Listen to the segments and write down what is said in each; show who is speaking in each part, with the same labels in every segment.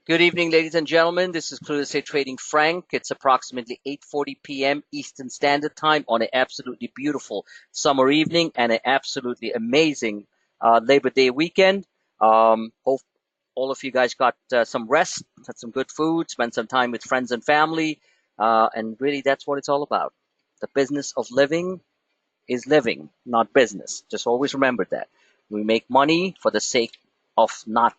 Speaker 1: Good evening, ladies and gentlemen. This is Clueless Estate Trading Frank. It's approximately 8:40 p.m. Eastern Standard Time on an absolutely beautiful summer evening and an absolutely amazing Labor Day weekend. Hope all of you guys got some rest, had some good food, spent some time with friends and family, and really that's what it's all about. The business of living is living, not business. Just always remember that. We make money for the sake of not,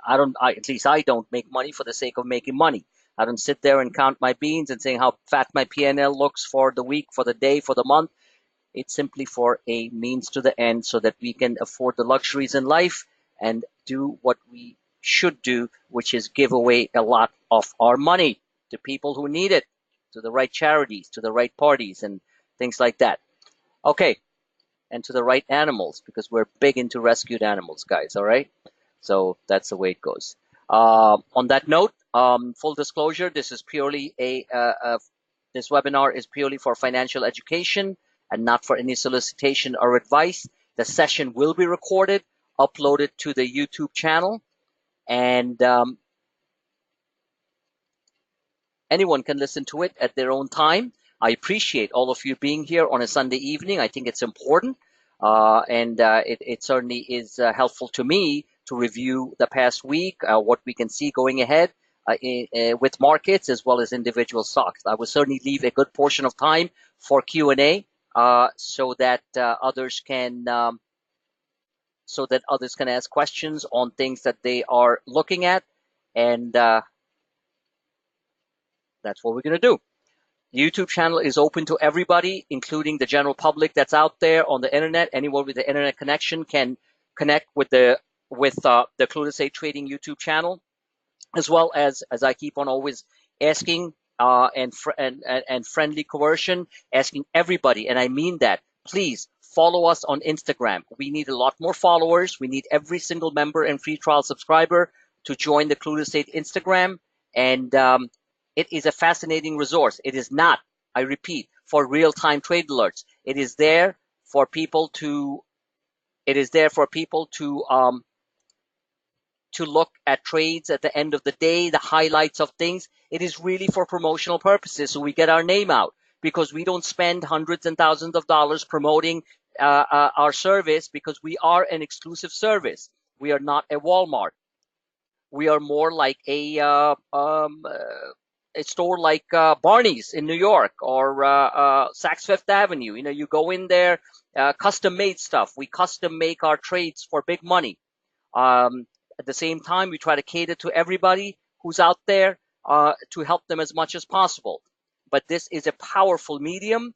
Speaker 1: at least I don't make money for the sake of making money. I don't sit there and count my beans and saying how fat my P&L looks for the week, for the day, for the month. It's simply for a means to the end so that we can afford the luxuries in life and do what we should do, which is give away a lot of our money to people who need it, to the right charities, to the right parties, and things like that. Okay, and to the right animals, because we're big into rescued animals, guys. All right, so that's the way it goes. On that note, full disclosure: this is purely this webinar is purely for financial education and not for any solicitation or advice. The session will be recorded, uploaded to the YouTube channel, and anyone can listen to it at their own time. I appreciate all of you being here on a Sunday evening. I think it's important, and it certainly is helpful to me to review the past week, what we can see going ahead with markets as well as individual stocks. I will certainly leave a good portion of time for Q&A so that others can ask questions on things that they are looking at, and that's what we're going to do. The YouTube channel is open to everybody, including the general public that's out there on the internet. Anyone with the internet connection can connect with the Clueless Estate Trading YouTube channel, as well as I keep on always asking and friendly coercion, asking everybody, and I mean that. Please follow us on Instagram. We need a lot more followers. We need every single member and free trial subscriber to join the Clueless Estate Instagram, and it is a fascinating resource. It is not, I repeat, for real-time trade alerts. It is there for people to look at trades at the end of the day, the highlights of things. It is really for promotional purposes, so we get our name out, because we don't spend hundreds and thousands of dollars promoting our service, because we are an exclusive service. We are not a Walmart. We are more like a store like Barney's in New York, or Saks Fifth Avenue. You know, you go in there, custom made stuff. We custom make our trades for big money. At the same time, we try to cater to everybody who's out there to help them as much as possible. But this is a powerful medium.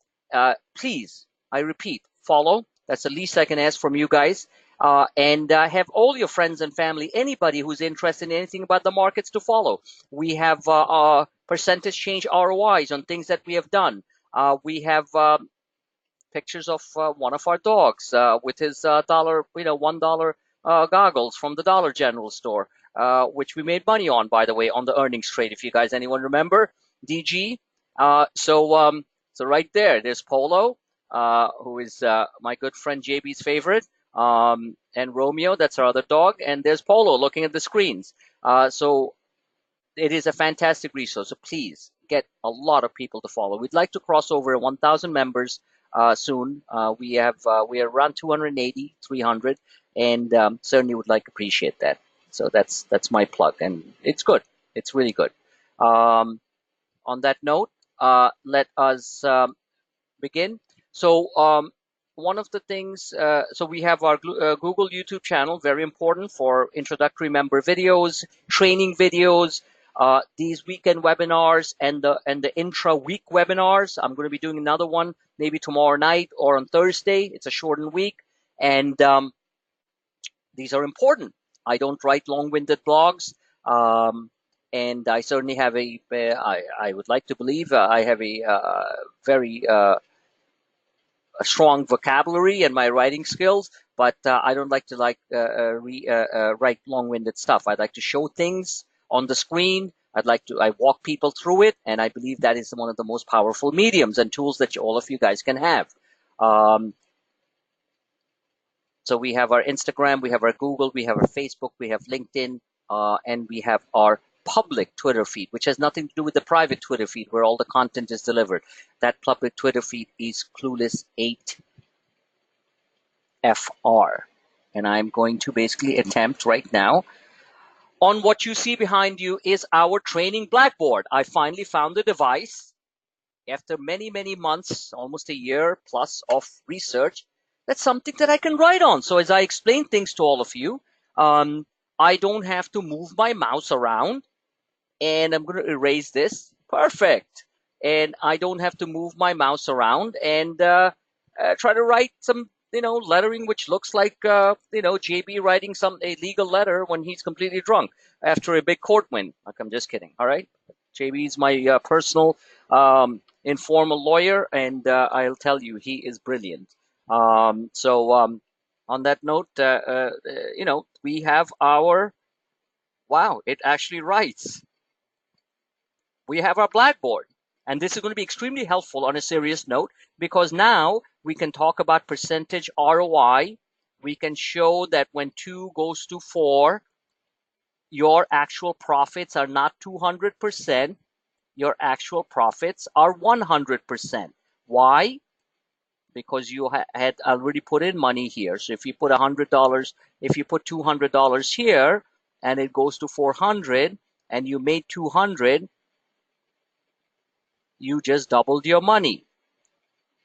Speaker 1: Please, I repeat, follow. That's the least I can ask from you guys. And have all your friends and family, anybody who's interested in anything about the markets, to follow. We have percentage change ROIs on things that we have done. We have pictures of one of our dogs with his $1 goggles from the Dollar General store, which we made money on, by the way, on the earnings trade. If you guys, anyone remember DG? So right there, there's Polo, who is my good friend JB's favorite. And Romeo, that's our other dog, and there's Polo looking at the screens. So it is a fantastic resource. So please get a lot of people to follow. We'd like to cross over 1,000 members soon. We are around 280, 300, and certainly would like to appreciate that. So that's my plug, and it's good. It's really good. On that note, let us begin. So one of the things, so we have our Google YouTube channel, very important for introductory member videos, training videos, these weekend webinars, and the intra-week webinars. I'm going to be doing another one maybe tomorrow night or on Thursday. It's a shortened week, and these are important. I don't write long-winded blogs, and I certainly have I would like to believe I have a very a strong vocabulary and my writing skills, but I don't like to write long-winded stuff. I'd like to show things on the screen. I walk people through it, and I believe that is one of the most powerful mediums and tools that all of you guys can have. So we have our Instagram, we have our Google, we have our Facebook, we have LinkedIn, and we have our public Twitter feed, which has nothing to do with the private Twitter feed where all the content is delivered. That public Twitter feed is Clueless8FR. And I'm going to basically attempt right now. On what you see behind you is our training blackboard. I finally found the device after many, many months, almost a year plus of research. That's something that I can write on. So as I explain things to all of you, I don't have to move my mouse around. And I'm going to erase this. Perfect. And I don't have to move my mouse around and try to write some, lettering which looks like, JB writing a legal letter when he's completely drunk after a big court win. Like, I'm just kidding. All right. JB is my personal informal lawyer, and I'll tell you, he is brilliant. On that note, we have our, wow, it actually writes. We have our blackboard. And this is going to be extremely helpful on a serious note, because now we can talk about percentage ROI. We can show that when 2 goes to 4, your actual profits are not 200%. Your actual profits are 100%. Why? Because you had already put in money here. So if you put $100, if you put $200 here and it goes to 400 and you made 200, you just doubled your money.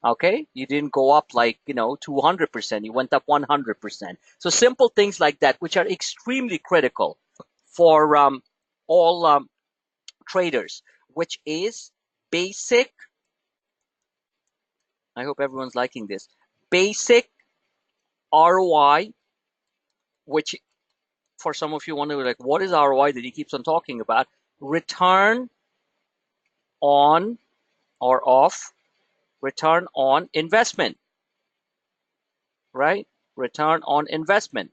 Speaker 1: Okay, you didn't go up like 200%. You went up 100%. So simple things like that, which are extremely critical for all traders, which is basic. I hope everyone's liking this. Basic ROI, which for some of you wonder, like, what is ROI that he keeps on talking about? Return on or off, return on investment, right? Return on investment.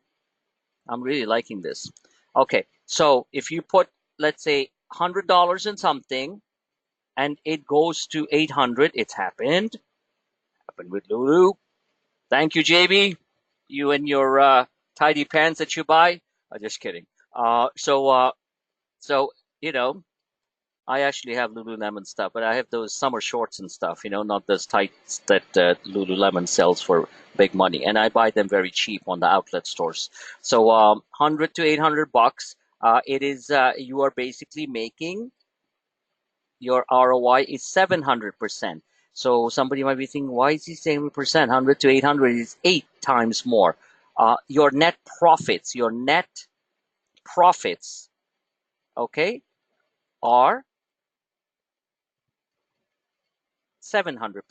Speaker 1: I'm really liking this. Okay, so if you put, let's say, $100 in something and it goes to 800, it's happened with Lulu. Thank you, JB. You and your tidy pants that you buy. I'm just kidding. So I actually have Lululemon stuff, but I have those summer shorts and stuff, not those tights that Lululemon sells for big money. And I buy them very cheap on the outlet stores. So 100 to 800 bucks. It is, you are basically making, your ROI is 700%. So somebody might be thinking, why is he saying percent? 100 to 800 is 8 times more. Your net profits, okay, are 700%.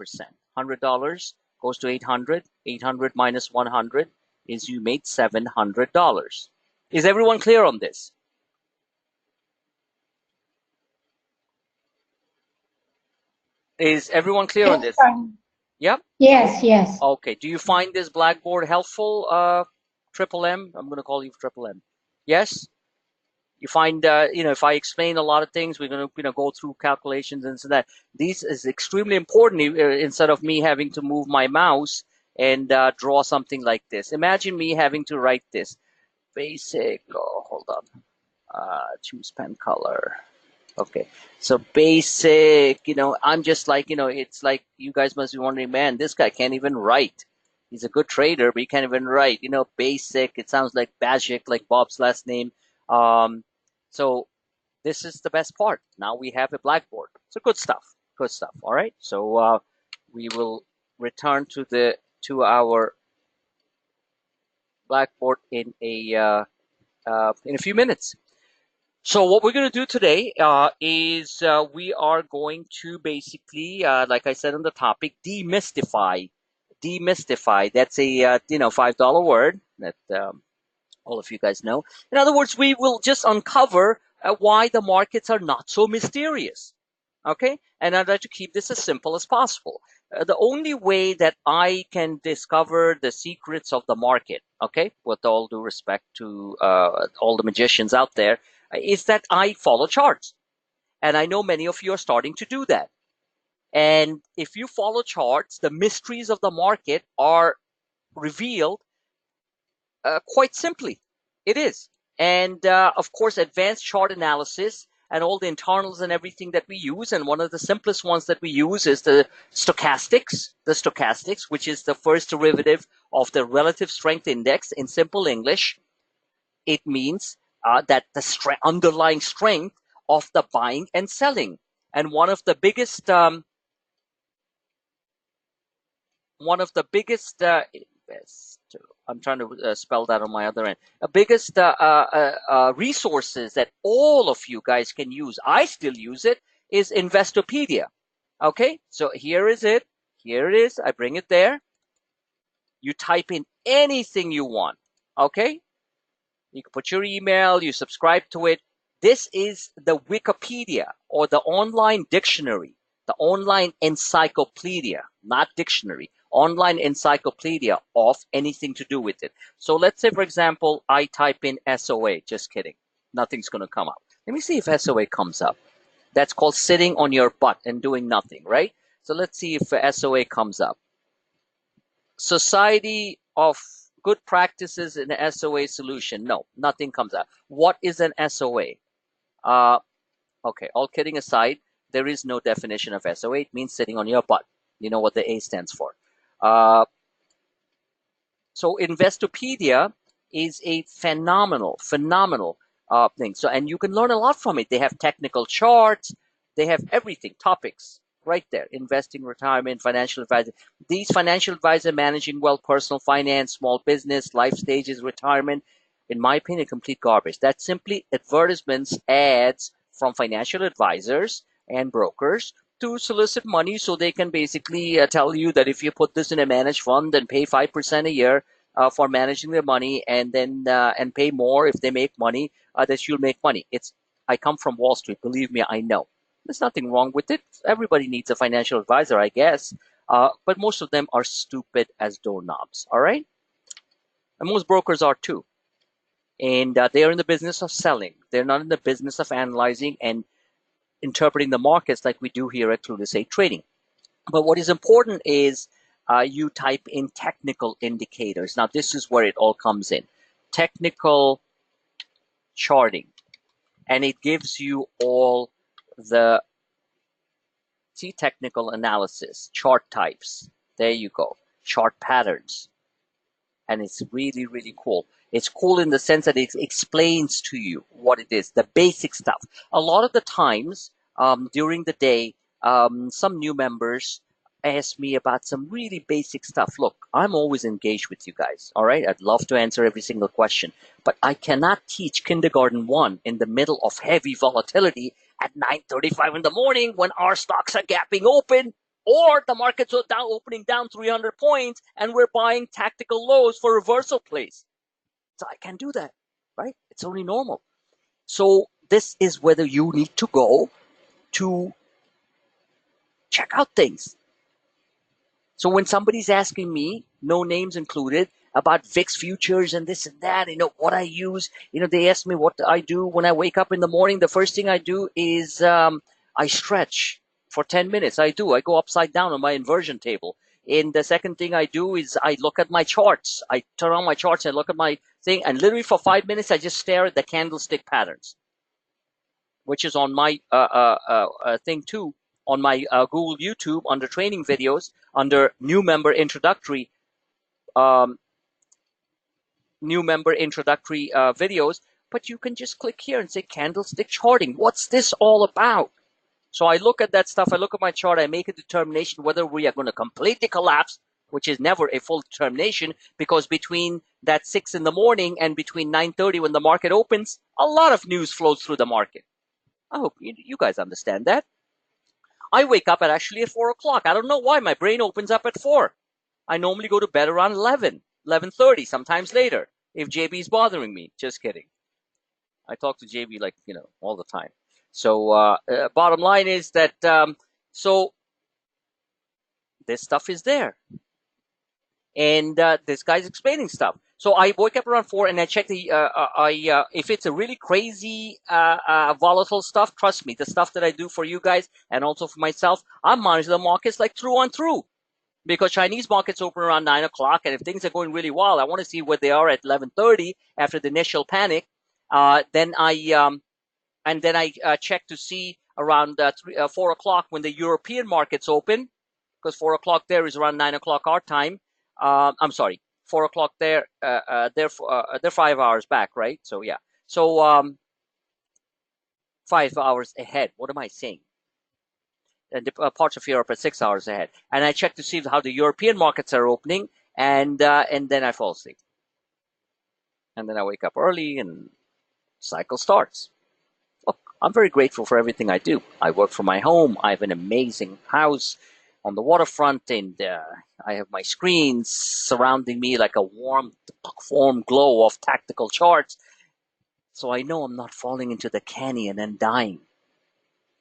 Speaker 1: $100 goes to 800. 800 minus 100 is you made $700. Is everyone clear on this? Is everyone clear on this? Yep.
Speaker 2: Yes.
Speaker 1: Okay. Do you find this blackboard helpful, Triple M? I'm going to call you Triple M. Yes? You find, if I explain a lot of things, we're going to, go through calculations and so that. This is extremely important instead of me having to move my mouse and draw something like this. Imagine me having to write this. Basic, hold on. Choose pen color. Okay, so basic, I'm just like, it's like you guys must be wondering, man, this guy can't even write. He's a good trader, but he can't even write. Basic, it sounds like Bajic, like Bob's last name. So this is the best part. Now we have a blackboard. So good stuff. All right. So we will return to our blackboard in a few minutes. So what we're going to do today is we are going to basically, like I said on the topic, demystify. That's a $5 word that all of you guys know. In other words, we will just uncover why the markets are not so mysterious. Okay, and I'd like to keep this as simple as possible. The only way that I can discover the secrets of the market, okay, with all due respect to all the magicians out there, is that I follow charts. And I know many of you are starting to do that. And if you follow charts, the mysteries of the market are revealed quite simply. It is. And of course, advanced chart analysis and all the internals and everything that we use. And one of the simplest ones that we use is the stochastics, which is the first derivative of the relative strength index. In simple English, it means that the underlying strength of the buying and selling. And one of the biggest I'm trying to spell that on my other end. The biggest resources that all of you guys can use, I still use it, is Investopedia. Okay, so here is it. Here it is. I bring it there. You type in anything you want. Okay, you can put your email, you subscribe to it. This is the Wikipedia, or the online dictionary, the online encyclopedia, not dictionary, online encyclopedia of anything to do with it. So let's say, for example, I type in SOA. Just kidding. Nothing's going to come up. Let me see if SOA comes up. That's called sitting on your butt and doing nothing, right? So let's see if SOA comes up. Society of Good Practices in the SOA solution. No, nothing comes up. What is an SOA? Okay, all kidding aside, there is no definition of SOA. It means sitting on your butt. You know what the A stands for. So Investopedia is a phenomenal thing. So, and you can learn a lot from it. They have technical charts. They have everything, topics right there. Investing, retirement, financial advisor. These financial advisor, managing wealth, personal finance, small business, life stages, retirement, in my opinion, complete garbage. That's simply advertisements, ads from financial advisors and brokers to solicit money, so they can basically tell you that if you put this in a managed fund and pay 5% a year for managing their money, and then and pay more if they make money, that you'll make money. I come from Wall Street. Believe me, I know. There's nothing wrong with it. Everybody needs a financial advisor, I guess. But most of them are stupid as doorknobs. All right, and most brokers are too. And they are in the business of selling. They're not in the business of analyzing and interpreting the markets like we do here at Clueless 8 Trading. But what is important is you type in technical indicators. Now, this is where it all comes in. Technical charting. And it gives you all the technical analysis, chart types. There you go. Chart patterns. And it's really, really cool. It's cool in the sense that it explains to you what it is, the basic stuff. A lot of the times during the day, some new members ask me about some really basic stuff. Look, I'm always engaged with you guys, all right? I'd love to answer every single question, but I cannot teach kindergarten 1 in the middle of heavy volatility at 9:35 in the morning when our stocks are gapping open, or the markets are down, opening down 300 points, and we're buying tactical lows for reversal plays. So I can't do that, right? It's only normal. So this is whether you need to go to check out things. So when somebody's asking me, no names included, about VIX futures and this and that, what I use, they ask me what I do when I wake up in the morning. The first thing I do is I stretch for 10 minutes. I go upside down on my inversion table. And the second thing I do is I look at my charts. I turn on my charts and look at my thing. And literally for 5 minutes, I just stare at the candlestick patterns, which is on my thing too. On my Google YouTube, under training videos, under new member introductory videos. But you can just click here and say candlestick charting. What's this all about? So I look at that stuff. I look at my chart. I make a determination whether we are going to completely collapse, which is never a full determination, because between that 6 in the morning and between 9:30 when the market opens, a lot of news flows through the market. I hope you guys understand that. I wake up at 4 o'clock. I don't know why my brain opens up at 4. I normally go to bed around 11:30, sometimes later, if JB is bothering me. Just kidding. I talk to JB all the time. So bottom line is that so this stuff is there. And this guy's explaining stuff. So I wake up around 4 and I check if it's a really crazy volatile stuff, trust me, the stuff that I do for you guys and also for myself, I monitor the markets like through and through, because Chinese markets open around 9 o'clock, and if things are going really well, I want to see where they are at 11:30 after the initial panic. Then I check to see around 4 o'clock when the European markets open, because 4 o'clock there is around 9 o'clock our time. I'm sorry, 4 o'clock there. They're 5 hours back, right? So yeah. So 5 hours ahead. What am I saying? And parts of Europe are 6 hours ahead. And I check to see how the European markets are opening, and then I fall asleep. And then I wake up early, and cycle starts. Look, I'm very grateful for everything I do. I work from my home. I have an amazing house on the waterfront, and I have my screens surrounding me like a warm glow of tactical charts. So I know I'm not falling into the canyon and dying.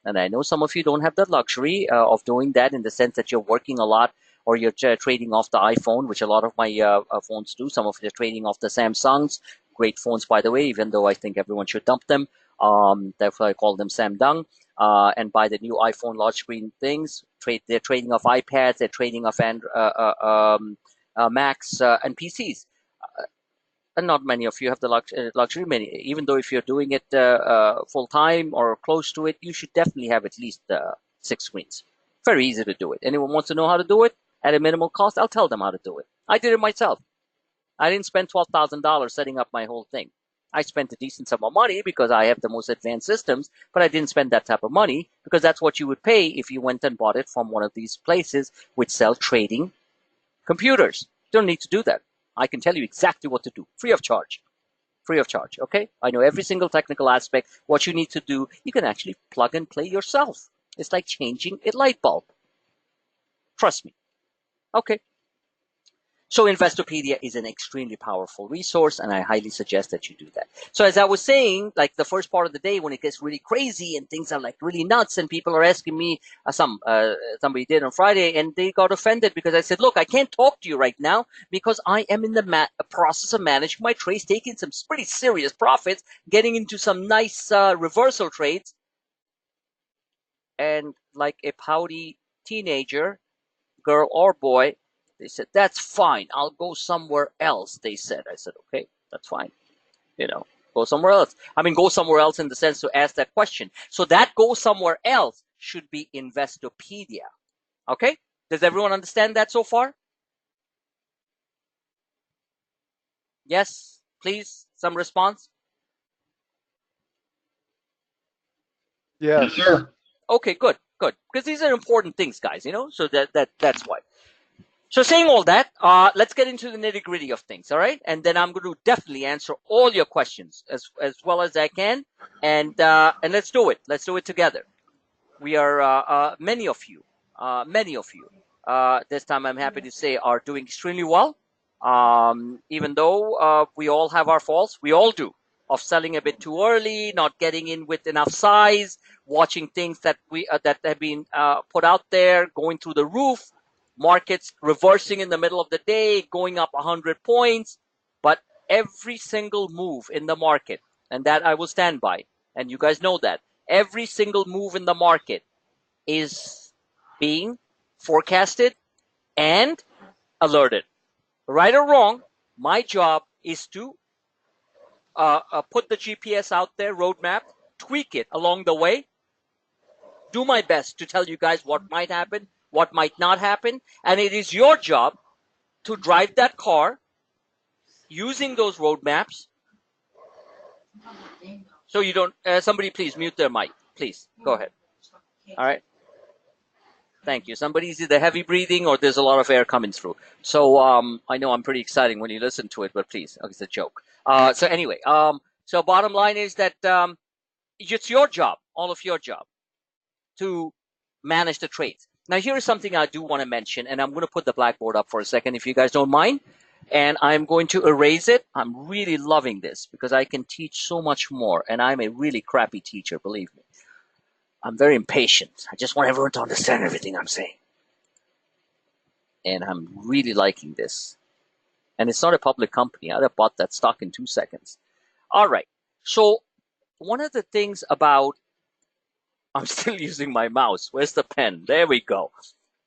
Speaker 1: And I know some of you don't have the luxury of doing that, in the sense that you're working a lot, or you're trading off the iPhone, which a lot of my phones do. Some of you are trading off the Samsungs. Great phones, by the way, even though I think everyone should dump them. Therefore, I call them Samdung. And buy the new iPhone large screen things. They're trading off iPads. They're trading off Macs and PCs. And not many of you have the luxury. Many, even though if you're doing it full time or close to it, you should definitely have at least 6 screens. Very easy to do it. Anyone wants to know how to do it at a minimal cost, I'll tell them how to do it. I did it myself. I didn't spend $12,000 setting up my whole thing. I spent a decent sum of money because I have the most advanced systems, but I didn't spend that type of money because that's what you would pay if you went and bought it from one of these places which sell trading computers. You don't need to do that. I can tell you exactly what to do, free of charge. Free of charge, okay? I know every single technical aspect. What you need to do, you can actually plug and play yourself. It's like changing a light bulb. Trust me. Okay. So Investopedia is an extremely powerful resource, and I highly suggest that you do that. So as I was saying, like the first part of the day when it gets really crazy and things are like really nuts, and people are asking me, somebody did on Friday, and they got offended because I said, look, I can't talk to you right now because I am in the process of managing my trades, taking some pretty serious profits, getting into some nice reversal trades. And like a pouty teenager, girl or boy, they said, that's fine. I'll go somewhere else, they said. I said, okay, that's fine. Go somewhere else. I mean, go somewhere else in the sense to ask that question. So that go somewhere else should be Investopedia. Okay? Does everyone understand that so far? Yes? Please? Some response?
Speaker 2: Yes, sir.
Speaker 1: Okay, good, good. Because these are important things, guys, so that's why. So saying all that, let's get into the nitty-gritty of things, all right? And then I'm going to definitely answer all your questions as well as I can, and let's do it. Let's do it together. We are many of you, this time I'm happy to say, are doing extremely well. Even though we all have our faults, we all do, of selling a bit too early, not getting in with enough size, watching things that that have been put out there, going through the roof, markets reversing in the middle of the day, going up 100 points, but every single move in the market, and that I will stand by, and you guys know that, every single move in the market is being forecasted and alerted. Right or wrong, my job is to put the GPS out there, roadmap, tweak it along the way, do my best to tell you guys what might happen, what might not happen, and it is your job to drive that car using those roadmaps. So you don't, somebody please mute their mic. Please, go ahead. All right. Thank you. Somebody's either heavy breathing or there's a lot of air coming through. So I know I'm pretty exciting when you listen to it, but please, it's a joke. So anyway, so bottom line is that it's your job, all of your job, to manage the trades. Now, here is something I do want to mention, and I'm going to put the blackboard up for a second, if you guys don't mind. And I'm going to erase it. I'm really loving this because I can teach so much more, and I'm a really crappy teacher, believe me. I'm very impatient. I just want everyone to understand everything I'm saying. And I'm really liking this. And it's not a public company. I'd have bought that stock in 2 seconds. All right. So one of the things about, I'm still using my mouse. Where's the pen? There we go.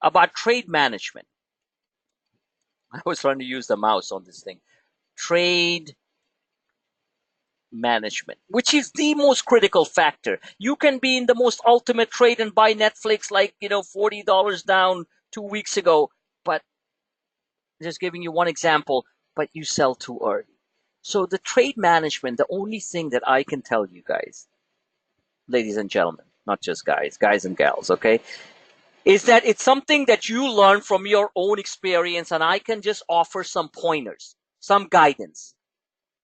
Speaker 1: About trade management. I was trying to use the mouse on this thing. Trade management, which is the most critical factor. You can be in the most ultimate trade and buy Netflix like, $40 down 2 weeks ago, but just giving you one example, but you sell too early. So the trade management, the only thing that I can tell you guys, ladies and gentlemen, not just guys and gals, okay, is that it's something that you learn from your own experience, and I can just offer some pointers, some guidance.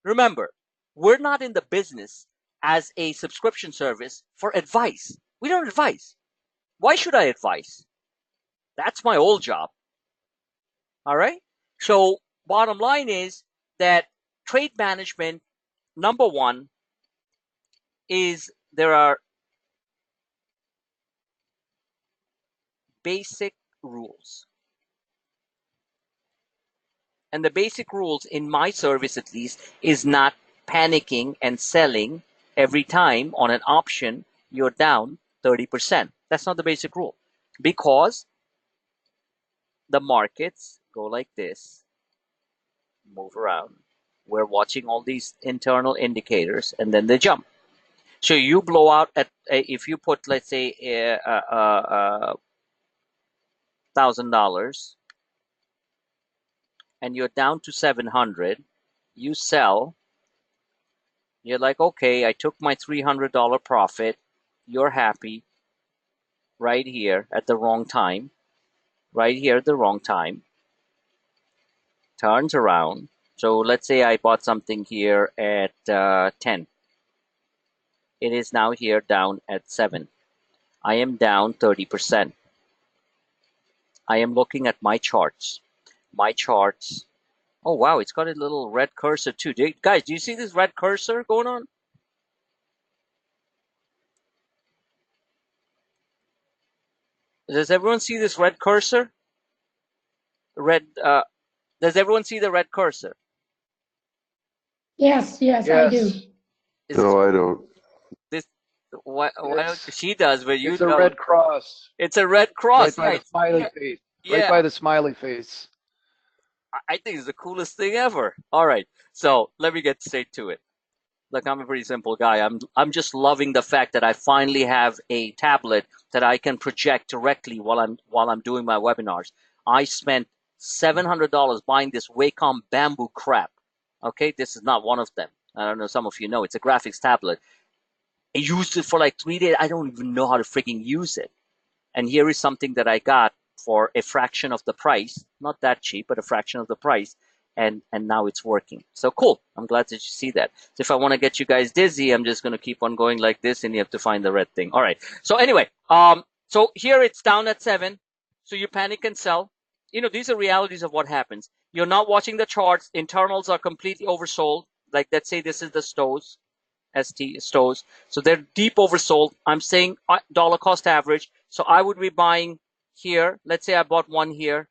Speaker 1: Remember, we're not in the business as a subscription service for advice. We don't advise. Why should I advise? That's my old job. All right? So bottom line is that trade management, number one, is there are basic rules. And the basic rules in my service, at least, is not panicking and selling every time on an option you're down 30%. That's not the basic rule, because the markets go like this, move around. We're watching all these internal indicators, and then they jump. So you blow out at, if you put, let's say, $1,000, and you're down to 700, you sell. You're like, okay, I took my $300 profit. You're happy right here at the wrong time. Right here at the wrong time. Turns around. So let's say I bought something here at 10. It is now here down at 7. I am down 30%. I am looking at my charts. My charts. Oh, wow, it's got a little red cursor too. Guys, do you see this red cursor going on? Does everyone see this red cursor? Does everyone see the red cursor?
Speaker 2: Yes, I do.
Speaker 3: No, I don't.
Speaker 1: Why don't she does, but you
Speaker 4: It's a
Speaker 1: don't.
Speaker 4: red cross.
Speaker 1: It's a red cross.
Speaker 4: Right by the smiley face.
Speaker 1: Yeah.
Speaker 4: Right by the smiley face.
Speaker 1: I think it's the coolest thing ever. All right, so let me get straight to it. Look, I'm a pretty simple guy. I'm just loving the fact that I finally have a tablet that I can project directly while I'm doing my webinars. I spent $700 buying this Wacom Bamboo crap. Okay, this is not one of them. I don't know, some of you know. It's a graphics tablet. I used it for like 3 days. I don't even know how to freaking use it. And here is something that I got for a fraction of the price. Not that cheap, but a fraction of the price. And now it's working. So cool. I'm glad that you see that. So if I want to get you guys dizzy, I'm just going to keep on going like this, and you have to find the red thing. All right. So anyway, so here it's down at 7. So you panic and sell. These are realities of what happens. You're not watching the charts. Internals are completely oversold. Like, let's say this is the Stows. Stows. So they're deep oversold. I'm saying dollar cost average. So I would be buying here. Let's say I bought one here.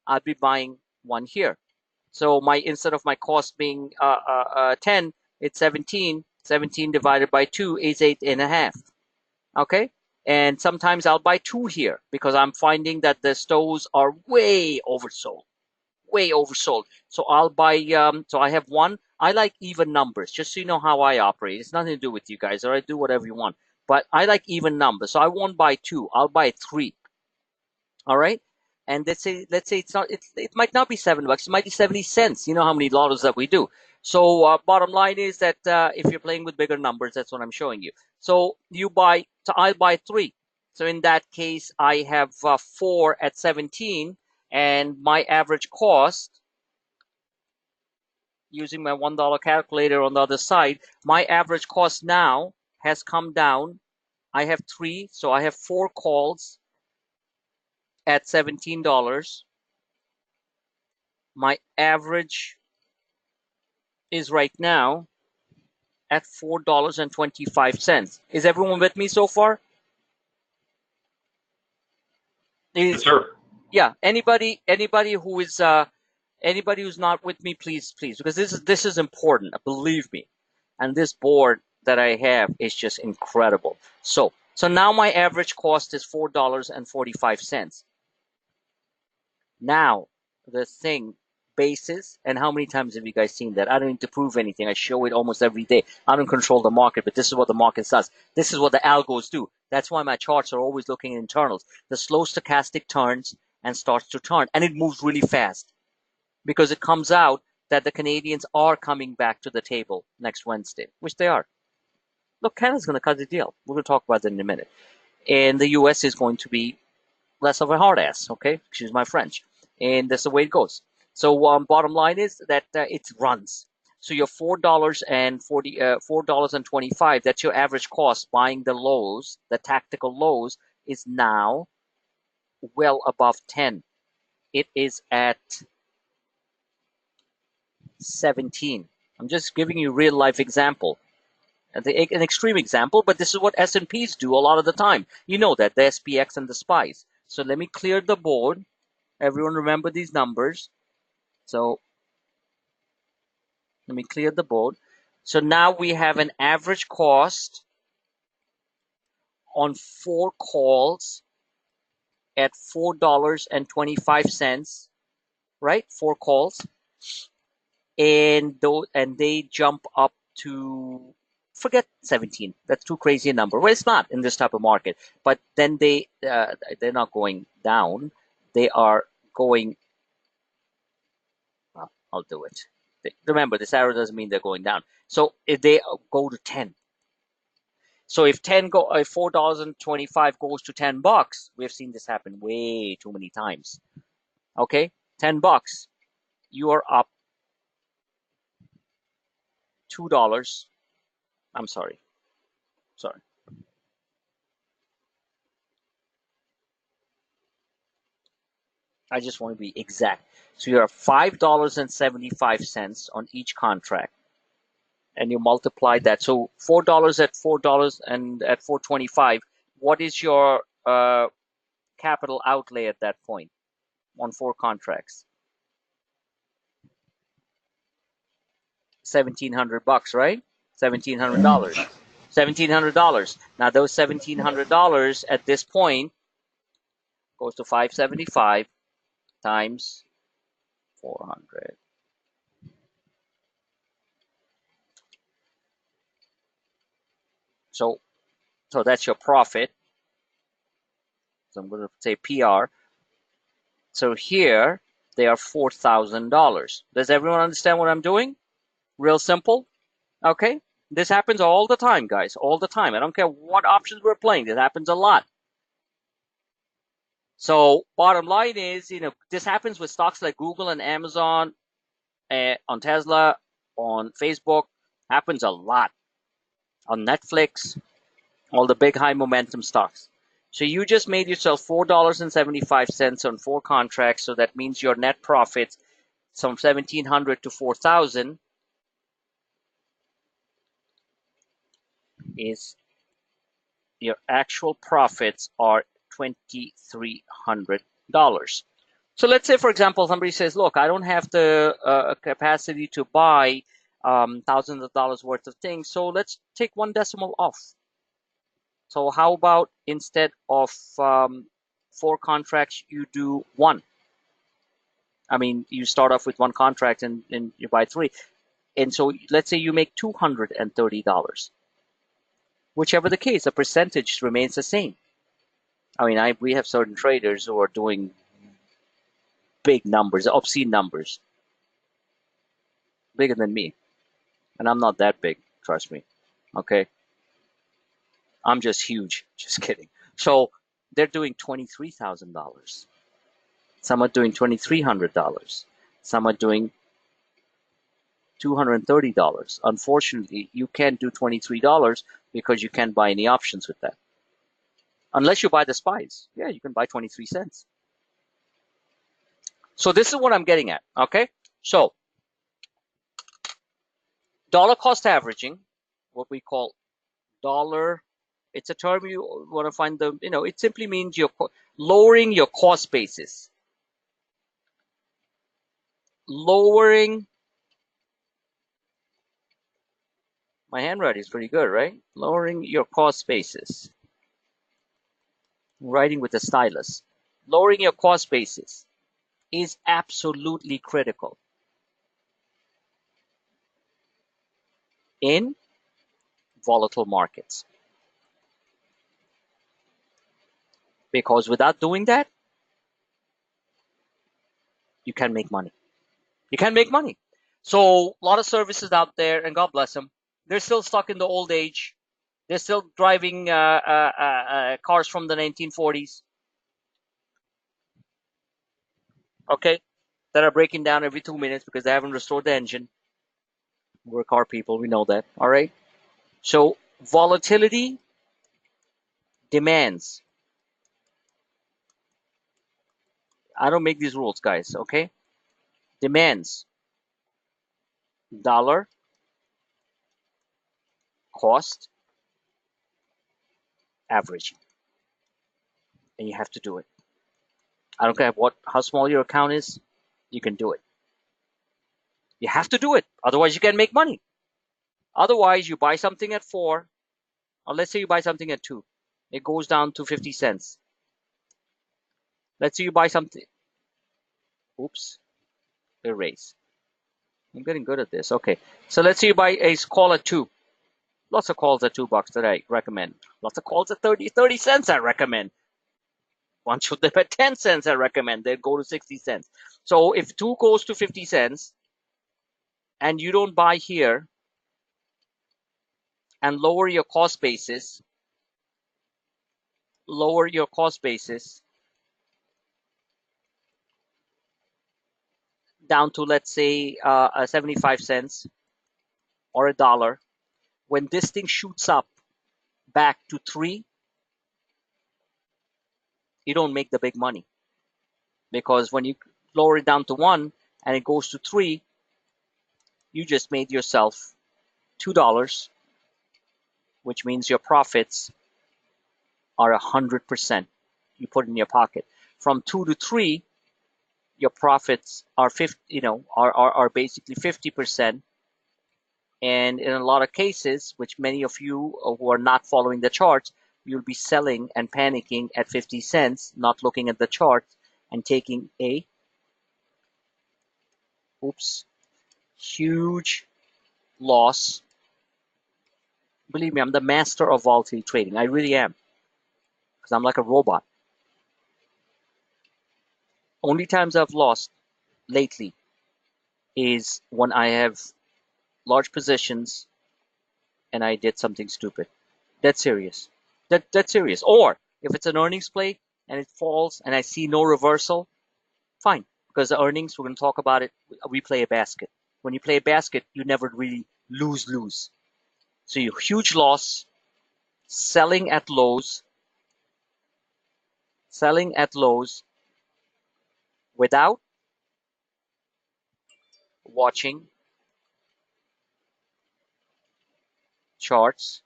Speaker 1: I'd be buying one here. So instead of my cost being 10, it's 17. 17 divided by 2 is 8.5. Okay. And sometimes I'll buy 2 here because I'm finding that the Stows are way oversold. Way oversold. So I'll buy, so I have one. I like even numbers, just so you know how I operate. It's nothing to do with you guys, all right? Do whatever you want. But I like even numbers. So I won't buy 2. I'll buy 3. All right? And let's say it might not be $7. It might be 70 cents. You know how many lottos that we do. So bottom line is that if you're playing with bigger numbers, that's what I'm showing you. So I'll buy 3. So in that case, I have 4 at 17. And my average cost, using my $1 calculator on the other side, my average cost now has come down. I have 3, so I have 4 calls at $17. My average is right now at $4.25. Is everyone with me so far?
Speaker 5: Yes, sir.
Speaker 1: Yeah. Anybody who's not with me, please, because this is important. Believe me. And this board that I have is just incredible. So now my average cost is $4.45. Now the thing, basis. And how many times have you guys seen that? I don't need to prove anything. I show it almost every day. I don't control the market, but this is what the market does. This is what the algos do. That's why my charts are always looking at internals. The slow stochastic turns and starts to turn, and it moves really fast because it comes out that the Canadians are coming back to the table next Wednesday, which they are. Look, Canada's going to cut the deal. We're going to talk about that in a minute. And the U.S. is going to be less of a hard ass, okay? Excuse my French. And that's the way it goes. So bottom line is that it runs. So your $4.25, that's your average cost buying the lows, the tactical lows, is now well above 10. It is at 17. I'm just giving you a real life example. An extreme example, but this is what S&Ps do a lot of the time. You know that, the SPX and the SPYs. So let me clear the board. Everyone remember these numbers. So let me clear the board. So now we have an average cost on 4 calls at $4.25, right? 4 calls. And they jump up to, forget 17. That's too crazy a number. Well, it's not in this type of market. But then they're not going down. They are going. I'll do it. Remember, this arrow doesn't mean they're going down. So if they go to 10. So if $4.25 goes to $10, we've seen this happen way too many times. Okay, $10, you are up $2. I'm sorry. I just want to be exact. So you're $5.75 on each contract, and you multiply that. So $4 at $4 and at $4.25. What is your capital outlay at that point on 4 contracts? $1,700, right? $1,700. $1,700. Now those $1,700 at this point goes to 575 times 400. So that's your profit. So I'm going to say PR. So here they are $4,000. Does everyone understand what I'm doing? Real simple. Okay. This happens all the time, guys. All the time. I don't care what options we're playing. This happens a lot. So bottom line is, this happens with stocks like Google and Amazon, on Tesla, on Facebook. Happens a lot. On Netflix, all the big high momentum stocks. So you just made yourself $4.75 on 4 contracts. So that means your net profits from $1,700 to $4,000 is your actual profits are $2,300. So let's say, for example, somebody says, look, I don't have the capacity to buy thousands of dollars worth of things. So let's take 1 decimal off. So how about instead of 4 contracts, you do 1? I mean, you start off with 1 contract and you buy 3. And so let's say you make $230. Whichever the case, the percentage remains the same. I mean, we have certain traders who are doing big numbers, obscene numbers, bigger than me. And I'm not that big, trust me. Okay. I'm just huge. Just kidding. So they're doing $23,000. Some are doing $2,300. Some are doing $230. Unfortunately, you can't do $23 because you can't buy any options with that. Unless you buy the SPYs. Yeah, you can buy 23 cents. So this is what I'm getting at. Okay. So dollar cost averaging, what we call dollar. It's a term you want to find it simply means you're lowering your cost basis. Lowering, my handwriting is pretty good, right? Lowering your cost basis. Writing with a stylus. Lowering your cost basis is absolutely critical. in volatile markets. Because without doing that, you can't make money. You can't make money. So a lot of services out there, and God bless them, they're still stuck in the old age. They're still driving cars from the 1940s. Okay, that are breaking down every 2 minutes because they haven't restored the engine. We're car people, we know that. All right. So volatility demands. I don't make these rules, guys. Okay, demands dollar cost averaging, and you have to do it. I don't care how small your account is, you can do it. You have to do it, otherwise you can't make money. Otherwise, you buy something at 4, or let's say you buy something at 2, it goes down to 50 cents. Let's say you buy something. Oops, erase. I'm getting good at this. Okay, so let's say you buy a call at 2. Lots of calls at $2 that I recommend. Lots of calls at 30 cents I recommend. Bunch of them at 10 cents I recommend. They go to 60 cents. So if 2 goes to 50 cents and you don't buy here and lower your cost basis down to, let's say, 75 cents or $1, when this thing shoots up back to 3, you don't make the big money, because when you lower it down to 1 and it goes to 3, you just made yourself $2, which means your profits are 100%. You put in your pocket. From 2 to 3, your profits are are basically 50%. And in a lot of cases, which many of you who are not following the charts, you'll be selling and panicking at 50 cents, not looking at the charts, and taking a huge loss. Believe me, I'm the master of volatility trading. I really am, because I'm like a robot. Only times I've lost lately is when I have large positions and I did something stupid. That's serious. That's serious. Or if it's an earnings play and it falls and I see no reversal, fine. Because the earnings, we're going to talk about it. We play a basket. When you play a basket, you never really lose. So you huge loss, selling at lows without watching charts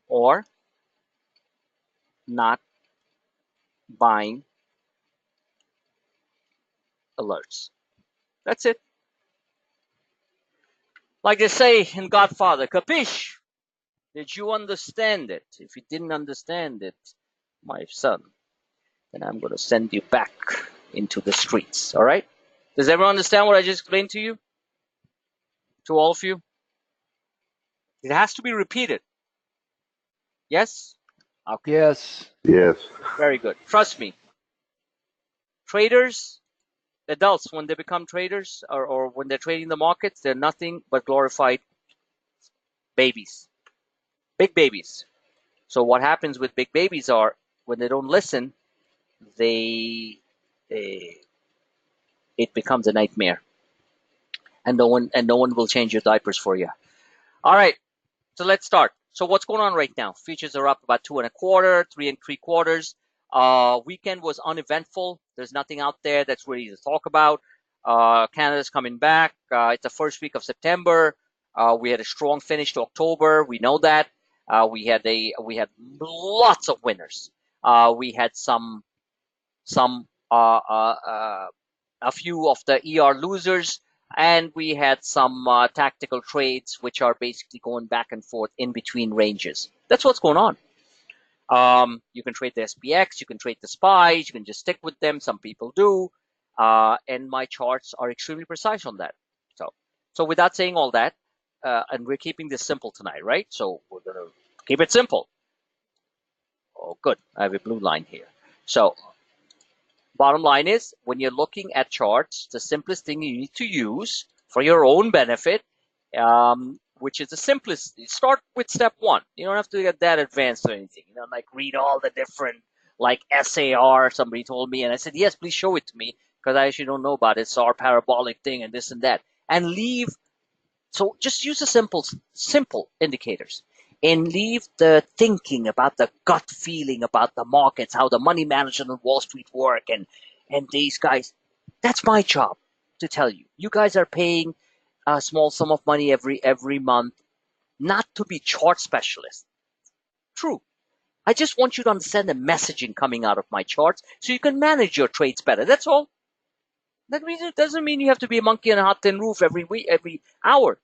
Speaker 1: or not buying alerts. That's it. Like they say in Godfather, capiche? Did you understand it? If you didn't understand it, my son, then I'm going to send you back into the streets. All right? Does everyone understand what I just explained to you? To all of you? It has to be repeated. Yes? Okay.
Speaker 4: Yes.
Speaker 3: Yes.
Speaker 1: Very good. Trust me. Traders, adults, when they become traders or when they're trading the markets, they're nothing but glorified babies. Big babies. So what happens with big babies are, when they don't listen, it becomes a nightmare, and no one will change your diapers for you. All right, so let's start. So what's going on right now? Futures are up about 2 1/4, 3 3/4. Weekend was uneventful. There's nothing out there that's ready to talk about. Canada's coming back. It's the first week of September. We had a strong finish to October. We know that. We had lots of winners. We had a few of the ER losers, and we had some tactical trades which are basically going back and forth in between ranges. That's what's going on. You can trade the SPX, you can trade the SPYs, you can just stick with them. Some people do, and my charts are extremely precise on that. So without saying all that, and we're keeping this simple tonight, right? So we're going to keep it simple. Oh, good. I have a blue line here. So bottom line is, when you're looking at charts, the simplest thing you need to use for your own benefit, which is the simplest, start with step one. You don't have to get that advanced or anything. You know, like read all the different, like SAR, somebody told me, and I said, yes, please show it to me, because I actually don't know about it. SAR parabolic thing and this and that. And leave, so just use the simple indicators. And leave the thinking about the gut feeling about the markets, how the money managers on Wall Street work, and these guys. That's my job to tell you. You guys are paying a small sum of money every month, not to be chart specialists. True. I just want you to understand the messaging coming out of my charts so you can manage your trades better. That's all. That means it doesn't mean you have to be a monkey on a hot tin roof every week, every hour.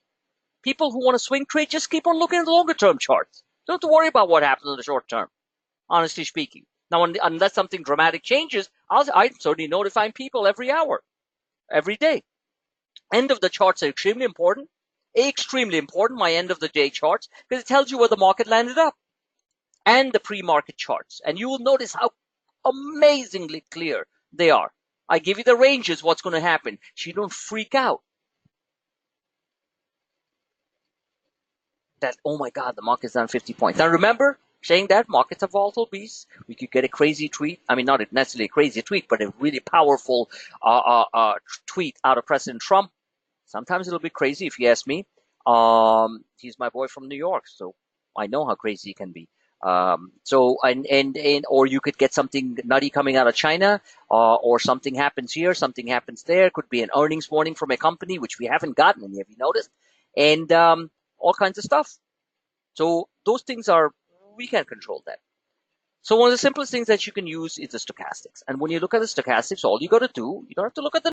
Speaker 1: People who want to swing trade, just keep on looking at the longer term charts. Don't have to worry about what happens in the short term, honestly speaking. Now, unless something dramatic changes, I'm certainly notifying people every hour, every day. End of the charts are extremely important. Extremely important, my end of the day charts, because it tells you where the market landed up. And the pre-market charts. And you will notice how amazingly clear they are. I give you the ranges, what's going to happen, so you don't freak out. That, oh my God, the market's down 50 points. Now remember, saying that markets are volatile beasts. We could get a crazy tweet. I mean, not necessarily a crazy tweet, but a really powerful tweet out of President Trump. Sometimes it'll be crazy if you ask me. He's my boy from New York, so I know how crazy he can be. Or you could get something nutty coming out of China, or something happens here, something happens there. Could be an earnings warning from a company, which we haven't gotten any, have you noticed? And all kinds of stuff. So those things we can't control that. So one of the simplest things that you can use is the stochastics. And when you look at the stochastics, all you got to do, you don't have to look at the